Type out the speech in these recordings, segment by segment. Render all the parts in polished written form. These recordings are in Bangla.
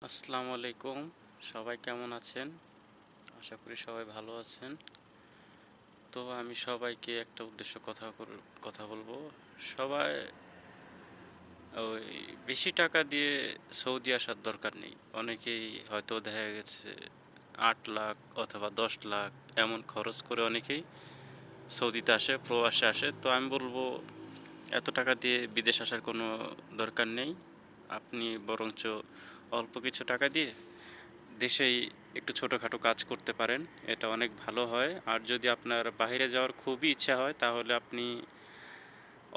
আসসালামু আলাইকুম। সবাই কেমন আছেন? আশা করি সবাই ভালো আছেন। তো আমি সবাইকে একটা উদ্দেশ্য কথা বলবো। সবাই ওই বেশি টাকা দিয়ে সৌদি আসার দরকার নেই। অনেকেই হয়তো দেখা গেছে ৮ লাখ অথবা ১০ লাখ এমন খরচ করে অনেকেই সৌদিতে আসে, প্রবাসে আসে। তো আমি বলবো এত টাকা দিয়ে বিদেশ আসার কোনো দরকার নেই। আপনি বরঞ্চ অল্প কিছু টাকা দিয়ে দেশেই একটু ছোটোখাটো কাজ করতে পারেন, এটা অনেক ভালো হয়। আর যদি আপনার বাইরে যাওয়ার খুবই ইচ্ছা হয় তাহলে আপনি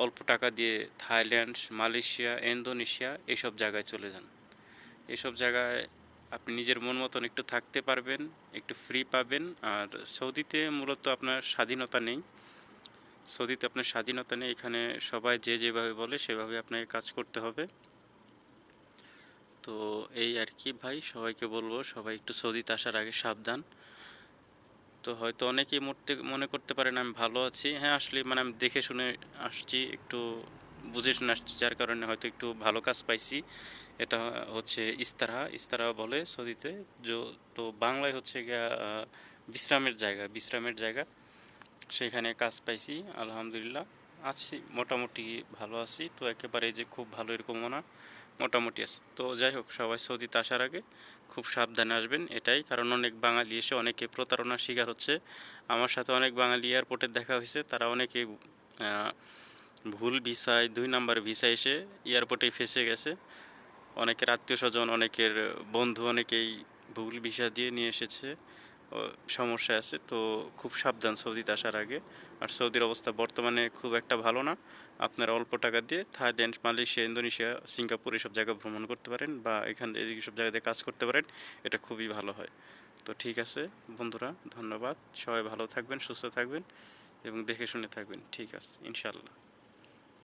অল্প টাকা দিয়ে থাইল্যান্ড, মালয়েশিয়া, ইন্দোনেশিয়া এসব জায়গায় চলে যান। এসব জায়গায় আপনি নিজের মন মতন একটু থাকতে পারবেন, একটু ফ্রি পাবেন। আর সৌদিতে মূলত আপনার স্বাধীনতা নেই। সৌদিতে আপনার স্বাধীনতা নেই, এখানে সবাই যে যেভাবে বলে সেভাবে আপনাকে কাজ করতে হবে। তো এই আর কি ভাই, সবাইকে বলবো সবাই একটু সৌদিতে আসার আগে সাবধান। তো হয়তো অনেকেই মনে করতে পারেন আমি ভালো আছি। হ্যাঁ, আসলে মানে আমি দেখে শুনে আসছি, একটু বুঝে শুনে আসছি, যার কারণে হয়তো একটু ভালো কাজ পাইছি। এটা হচ্ছে ইস্তারা বলে সৌদিতে। তো বাংলায় হচ্ছে গিয়া বিশ্রামের জায়গা। সেখানে কাজ পাইছি, আলহামদুলিল্লাহ। আছি মোটামুটি, ভালো আছি। তো একেবারে যে খুব ভালো এরকমও না, মোটামুটি আছে। তো যাই হোক, সবাই সৌদিতে আসার আগে খুব সাবধানে আসবেন, এটাই কারণ অনেক বাঙালি এসে অনেকে প্রতারণার শিকার হচ্ছে। আমার সাথে অনেক বাঙালি এয়ারপোর্টে দেখা হয়েছে, তারা অনেকে ভুল ভিসায়, ২ নাম্বার ভিসা এসে এয়ারপোর্টেই ফেঁসে গেছে। অনেকের আত্মীয় স্বজন, অনেকের বন্ধু, অনেকেই ভুল ভিসা দিয়ে নিয়ে এসেছে, সমস্যা আছে। তো খুব সাবধান সৌদিতে আসার আগে। আর সৌদির অবস্থা বর্তমানে খুব একটা ভালো না। আপনারা অল্প টাকা দিয়ে থাইল্যান্ড, মালয়েশিয়া, ইন্দোনেশিয়া, সিঙ্গাপুর এসব জায়গা ভ্রমণ করতে পারেন, বা এদিকে সব জায়গাতে কাজ করতে পারেন। এটা খুবই ভালো হয়। তো ঠিক আছে বন্ধুরা, ধন্যবাদ। সবাই ভালো থাকবেন, সুস্থ থাকবেন এবং দেখে শুনে থাকবেন। ঠিক আছে, ইনশাল্লাহ।